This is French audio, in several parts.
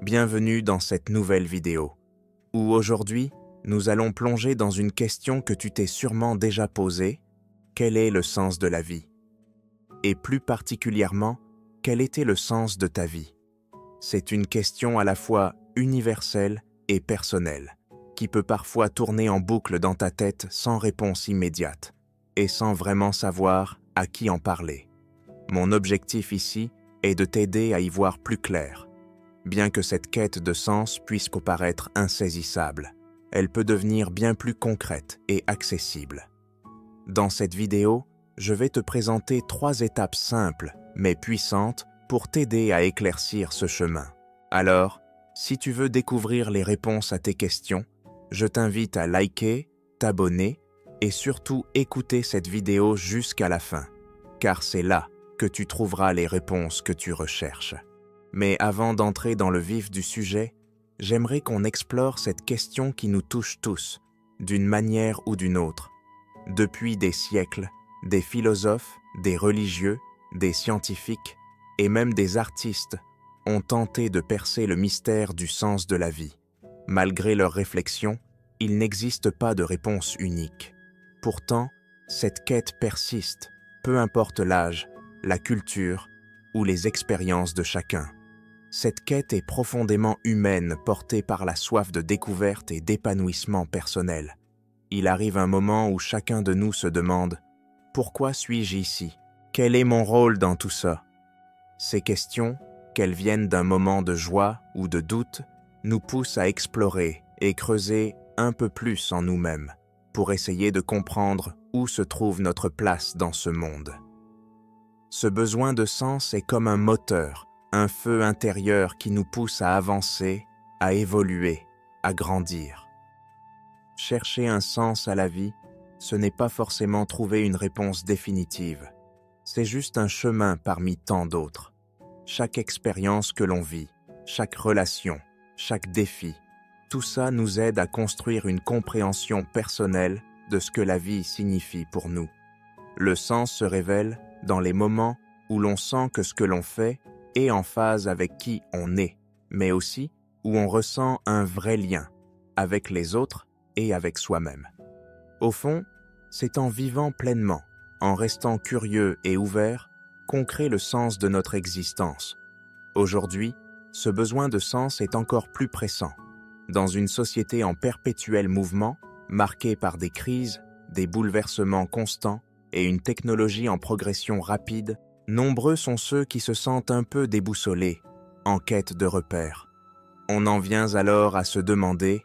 Bienvenue dans cette nouvelle vidéo, où aujourd'hui, nous allons plonger dans une question que tu t'es sûrement déjà posée: quel est le sens de la vie? Et plus particulièrement, quel était le sens de ta vie? C'est une question à la fois universelle et personnelle, qui peut parfois tourner en boucle dans ta tête sans réponse immédiate, et sans vraiment savoir à qui en parler. Mon objectif ici est de t'aider à y voir plus clair. Bien que cette quête de sens puisse paraître insaisissable, elle peut devenir bien plus concrète et accessible. Dans cette vidéo, je vais te présenter 3 étapes simples mais puissantes pour t'aider à éclaircir ce chemin. Alors, si tu veux découvrir les réponses à tes questions, je t'invite à liker, t'abonner et surtout écouter cette vidéo jusqu'à la fin, car c'est là que tu trouveras les réponses que tu recherches. Mais avant d'entrer dans le vif du sujet, j'aimerais qu'on explore cette question qui nous touche tous, d'une manière ou d'une autre. Depuis des siècles, des philosophes, des religieux, des scientifiques et même des artistes ont tenté de percer le mystère du sens de la vie. Malgré leurs réflexions, il n'existe pas de réponse unique. Pourtant, cette quête persiste, peu importe l'âge, la culture ou les expériences de chacun. Cette quête est profondément humaine, portée par la soif de découverte et d'épanouissement personnel. Il arrive un moment où chacun de nous se demande « Pourquoi suis-je ici? Quel est mon rôle dans tout ça ?» Ces questions, qu'elles viennent d'un moment de joie ou de doute, nous poussent à explorer et creuser un peu plus en nous-mêmes pour essayer de comprendre où se trouve notre place dans ce monde. Ce besoin de sens est comme un moteur, un feu intérieur qui nous pousse à avancer, à évoluer, à grandir. Chercher un sens à la vie, ce n'est pas forcément trouver une réponse définitive. C'est juste un chemin parmi tant d'autres. Chaque expérience que l'on vit, chaque relation, chaque défi, tout ça nous aide à construire une compréhension personnelle de ce que la vie signifie pour nous. Le sens se révèle dans les moments où l'on sent que ce que l'on fait est en phase avec qui on est, mais aussi où on ressent un vrai lien avec les autres et avec soi-même. Au fond, c'est en vivant pleinement, en restant curieux et ouvert, qu'on crée le sens de notre existence. Aujourd'hui, ce besoin de sens est encore plus pressant. Dans une société en perpétuel mouvement, marquée par des crises, des bouleversements constants et une technologie en progression rapide, nombreux sont ceux qui se sentent un peu déboussolés, en quête de repères. On en vient alors à se demander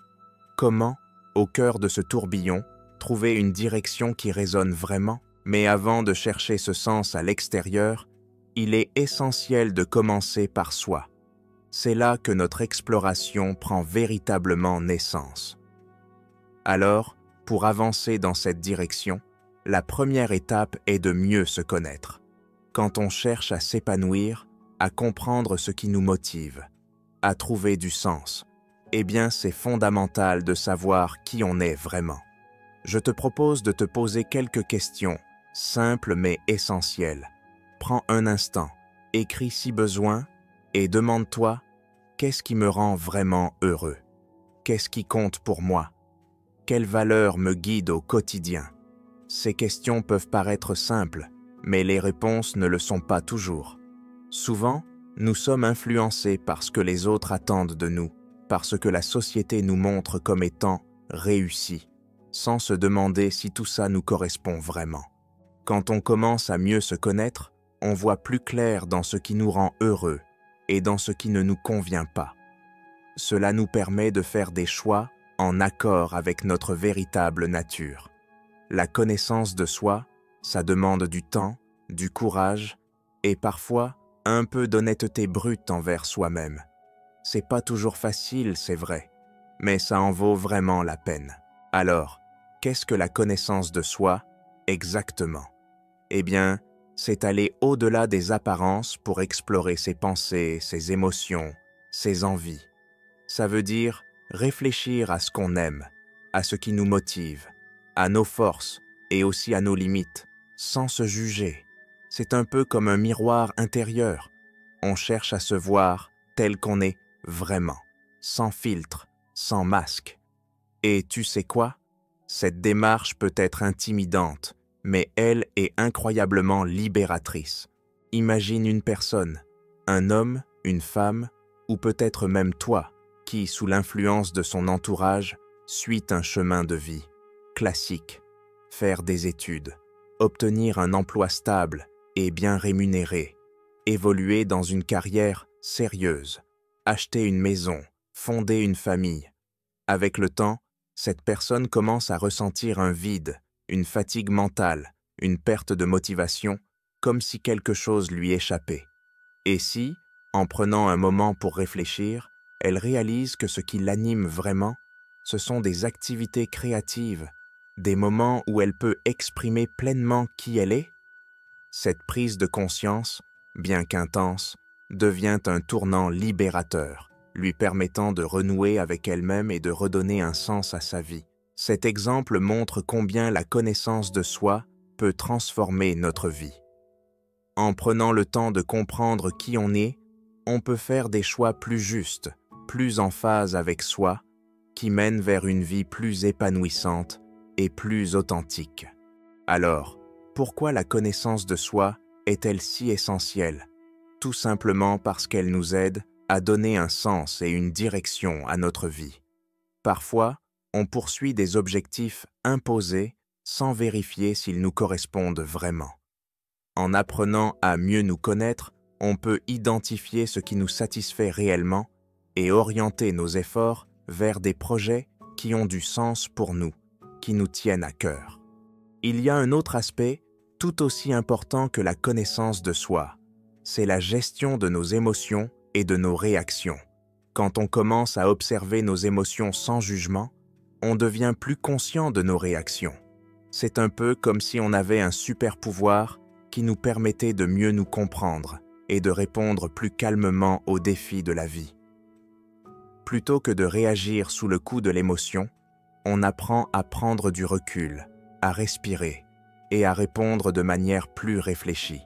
comment, au cœur de ce tourbillon, trouver une direction qui résonne vraiment. Mais avant de chercher ce sens à l'extérieur, il est essentiel de commencer par soi. C'est là que notre exploration prend véritablement naissance. Alors, pour avancer dans cette direction, la première étape est de mieux se connaître. Quand on cherche à s'épanouir, à comprendre ce qui nous motive, à trouver du sens, eh bien c'est fondamental de savoir qui on est vraiment. Je te propose de te poser quelques questions, simples mais essentielles. Prends un instant, écris si besoin et demande-toi: qu'est-ce qui me rend vraiment heureux? Qu'est-ce qui compte pour moi? Quelles valeurs me guident au quotidien? Ces questions peuvent paraître simples, mais les réponses ne le sont pas toujours. Souvent, nous sommes influencés par ce que les autres attendent de nous, par ce que la société nous montre comme étant réussi, sans se demander si tout ça nous correspond vraiment. Quand on commence à mieux se connaître, on voit plus clair dans ce qui nous rend heureux et dans ce qui ne nous convient pas. Cela nous permet de faire des choix en accord avec notre véritable nature. La connaissance de soi, ça demande du temps, du courage et parfois un peu d'honnêteté brute envers soi-même. C'est pas toujours facile, c'est vrai, mais ça en vaut vraiment la peine. Alors, qu'est-ce que la connaissance de soi exactement? Eh bien, c'est aller au-delà des apparences pour explorer ses pensées, ses émotions, ses envies. Ça veut dire réfléchir à ce qu'on aime, à ce qui nous motive, à nos forces et aussi à nos limites, sans se juger. C'est un peu comme un miroir intérieur. On cherche à se voir tel qu'on est vraiment, sans filtre, sans masque. Et tu sais quoi? Cette démarche peut être intimidante, mais elle est incroyablement libératrice. Imagine une personne, un homme, une femme, ou peut-être même toi, qui, sous l'influence de son entourage, suit un chemin de vie classique, faire des études, obtenir un emploi stable et bien rémunéré, évoluer dans une carrière sérieuse, acheter une maison, fonder une famille. Avec le temps, cette personne commence à ressentir un vide, une fatigue mentale, une perte de motivation, comme si quelque chose lui échappait. Et si, en prenant un moment pour réfléchir, elle réalise que ce qui l'anime vraiment, ce sont des activités créatives, des moments où elle peut exprimer pleinement qui elle est? Cette prise de conscience, bien qu'intense, devient un tournant libérateur, lui permettant de renouer avec elle-même et de redonner un sens à sa vie. Cet exemple montre combien la connaissance de soi peut transformer notre vie. En prenant le temps de comprendre qui on peut faire des choix plus justes, plus en phase avec soi, qui mènent vers une vie plus épanouissante et plus authentique. Alors, pourquoi la connaissance de soi est-elle si essentielle? Tout simplement parce qu'elle nous aide à donner un sens et une direction à notre vie. Parfois, on poursuit des objectifs imposés sans vérifier s'ils nous correspondent vraiment. En apprenant à mieux nous connaître, on peut identifier ce qui nous satisfait réellement et orienter nos efforts vers des projets qui ont du sens pour nous, qui nous tiennent à cœur. Il y a un autre aspect tout aussi important que la connaissance de soi, c'est la gestion de nos émotions et de nos réactions. Quand on commence à observer nos émotions sans jugement, on devient plus conscient de nos réactions. C'est un peu comme si on avait un super pouvoir qui nous permettait de mieux nous comprendre et de répondre plus calmement aux défis de la vie. Plutôt que de réagir sous le coup de l'émotion, on apprend à prendre du recul, à respirer et à répondre de manière plus réfléchie.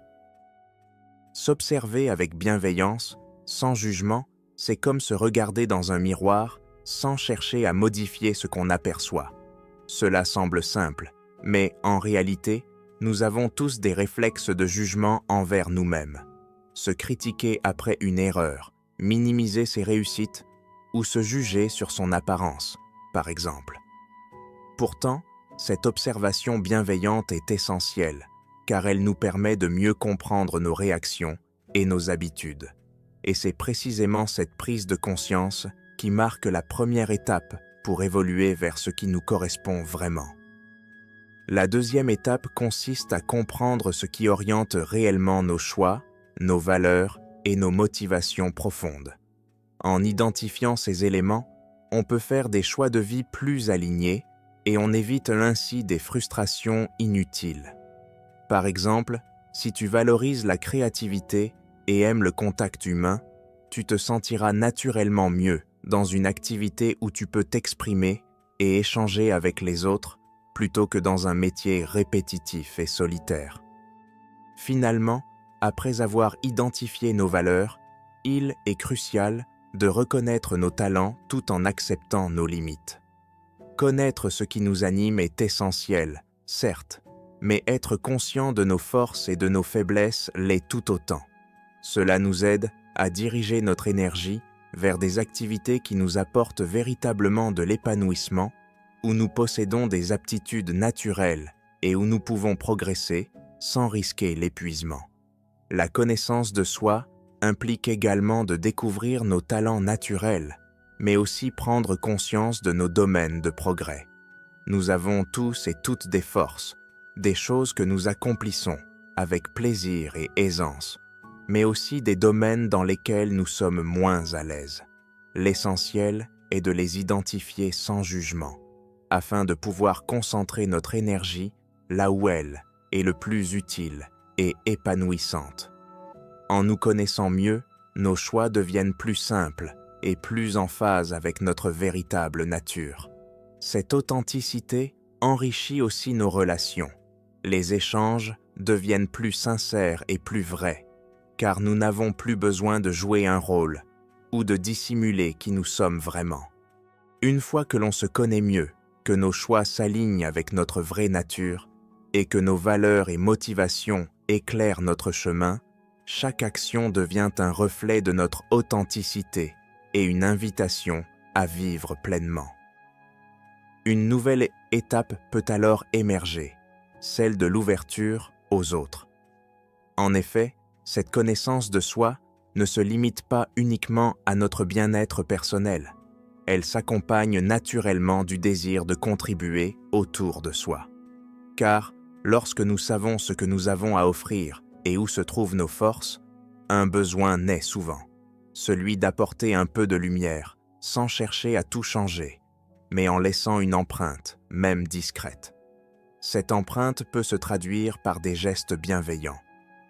S'observer avec bienveillance, sans jugement, c'est comme se regarder dans un miroir sans chercher à modifier ce qu'on aperçoit. Cela semble simple, mais en réalité, nous avons tous des réflexes de jugement envers nous-mêmes. Se critiquer après une erreur, minimiser ses réussites ou se juger sur son apparence, par exemple. Pourtant, cette observation bienveillante est essentielle, car elle nous permet de mieux comprendre nos réactions et nos habitudes. Et c'est précisément cette prise de conscience qui marque la première étape pour évoluer vers ce qui nous correspond vraiment. La deuxième étape consiste à comprendre ce qui oriente réellement nos choix, nos valeurs et nos motivations profondes. En identifiant ces éléments, on peut faire des choix de vie plus alignés et on évite ainsi des frustrations inutiles. Par exemple, si tu valorises la créativité et aimes le contact humain, tu te sentiras naturellement mieux dans une activité où tu peux t'exprimer et échanger avec les autres plutôt que dans un métier répétitif et solitaire. Finalement, après avoir identifié nos valeurs, il est crucial de reconnaître nos talents tout en acceptant nos limites. Connaître ce qui nous anime est essentiel, certes, mais être conscient de nos forces et de nos faiblesses l'est tout autant. Cela nous aide à diriger notre énergie vers des activités qui nous apportent véritablement de l'épanouissement, où nous possédons des aptitudes naturelles et où nous pouvons progresser sans risquer l'épuisement. La connaissance de soi implique également de découvrir nos talents naturels, mais aussi prendre conscience de nos domaines de progrès. Nous avons tous et toutes des forces, des choses que nous accomplissons avec plaisir et aisance, mais aussi des domaines dans lesquels nous sommes moins à l'aise. L'essentiel est de les identifier sans jugement, afin de pouvoir concentrer notre énergie là où elle est le plus utile et épanouissante. En nous connaissant mieux, nos choix deviennent plus simples et plus en phase avec notre véritable nature. Cette authenticité enrichit aussi nos relations. Les échanges deviennent plus sincères et plus vrais, car nous n'avons plus besoin de jouer un rôle, ou de dissimuler qui nous sommes vraiment. Une fois que l'on se connaît mieux, que nos choix s'alignent avec notre vraie nature et que nos valeurs et motivations éclairent notre chemin, chaque action devient un reflet de notre authenticité et une invitation à vivre pleinement. Une nouvelle étape peut alors émerger, celle de l'ouverture aux autres. En effet, cette connaissance de soi ne se limite pas uniquement à notre bien-être personnel. Elle s'accompagne naturellement du désir de contribuer autour de soi. Car lorsque nous savons ce que nous avons à offrir et où se trouvent nos forces, un besoin naît souvent, celui d'apporter un peu de lumière, sans chercher à tout changer, mais en laissant une empreinte, même discrète. Cette empreinte peut se traduire par des gestes bienveillants,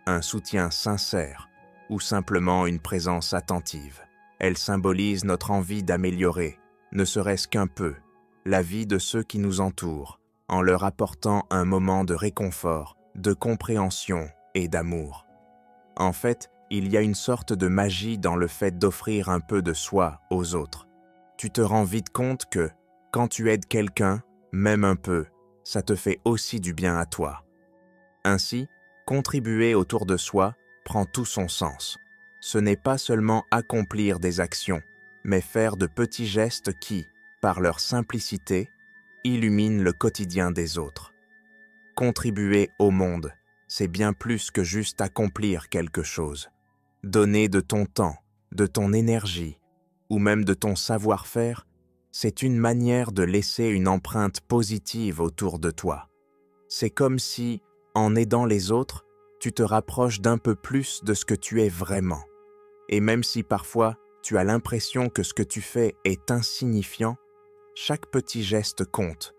un soutien sincère ou simplement une présence attentive. Elle symbolise notre envie d'améliorer, ne serait-ce qu'un peu, la vie de ceux qui nous entourent, en leur apportant un moment de réconfort, de compréhension et d'amour. En fait, il y a une sorte de magie dans le fait d'offrir un peu de soi aux autres. Tu te rends vite compte que, quand tu aides quelqu'un, même un peu, ça te fait aussi du bien à toi. Ainsi, contribuer autour de soi prend tout son sens. Ce n'est pas seulement accomplir des actions, mais faire de petits gestes qui, par leur simplicité, illuminent le quotidien des autres. Contribuer au monde, c'est bien plus que juste accomplir quelque chose. Donner de ton temps, de ton énergie, ou même de ton savoir-faire, c'est une manière de laisser une empreinte positive autour de toi. C'est comme si, en aidant les autres, tu te rapproches d'un peu plus de ce que tu es vraiment. Et même si parfois tu as l'impression que ce que tu fais est insignifiant, chaque petit geste compte.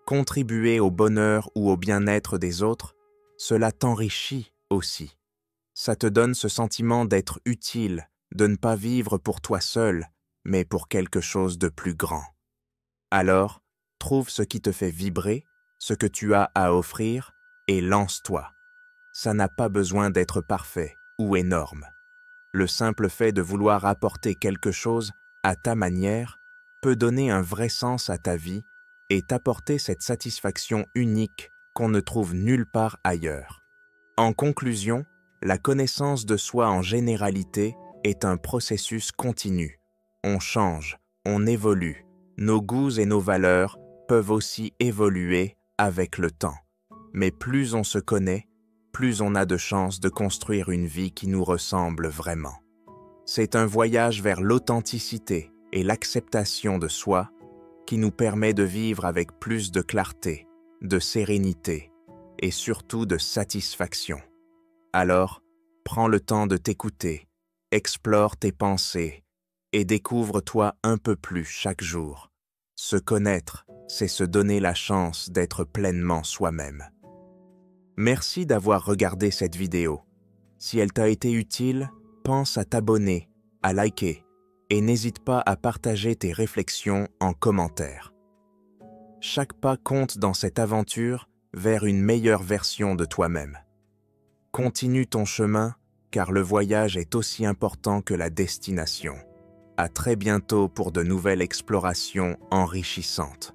Contribuer au bonheur ou au bien-être des autres, cela t'enrichit aussi. Ça te donne ce sentiment d'être utile, de ne pas vivre pour toi seul, mais pour quelque chose de plus grand. Alors, trouve ce qui te fait vibrer, ce que tu as à offrir, et lance-toi. Ça n'a pas besoin d'être parfait ou énorme. Le simple fait de vouloir apporter quelque chose à ta manière peut donner un vrai sens à ta vie et t'apporter cette satisfaction unique qu'on ne trouve nulle part ailleurs. En conclusion, la connaissance de soi en généralité est un processus continu. On change, on évolue. Nos goûts et nos valeurs peuvent aussi évoluer avec le temps. Mais plus on se connaît, plus on a de chances de construire une vie qui nous ressemble vraiment. C'est un voyage vers l'authenticité et l'acceptation de soi qui nous permet de vivre avec plus de clarté, de sérénité et surtout de satisfaction. Alors, prends le temps de t'écouter, explore tes pensées et découvre-toi un peu plus chaque jour. Se connaître, c'est se donner la chance d'être pleinement soi-même. Merci d'avoir regardé cette vidéo. Si elle t'a été utile, pense à t'abonner, à liker et n'hésite pas à partager tes réflexions en commentaire. Chaque pas compte dans cette aventure vers une meilleure version de toi-même. Continue ton chemin car le voyage est aussi important que la destination. À très bientôt pour de nouvelles explorations enrichissantes.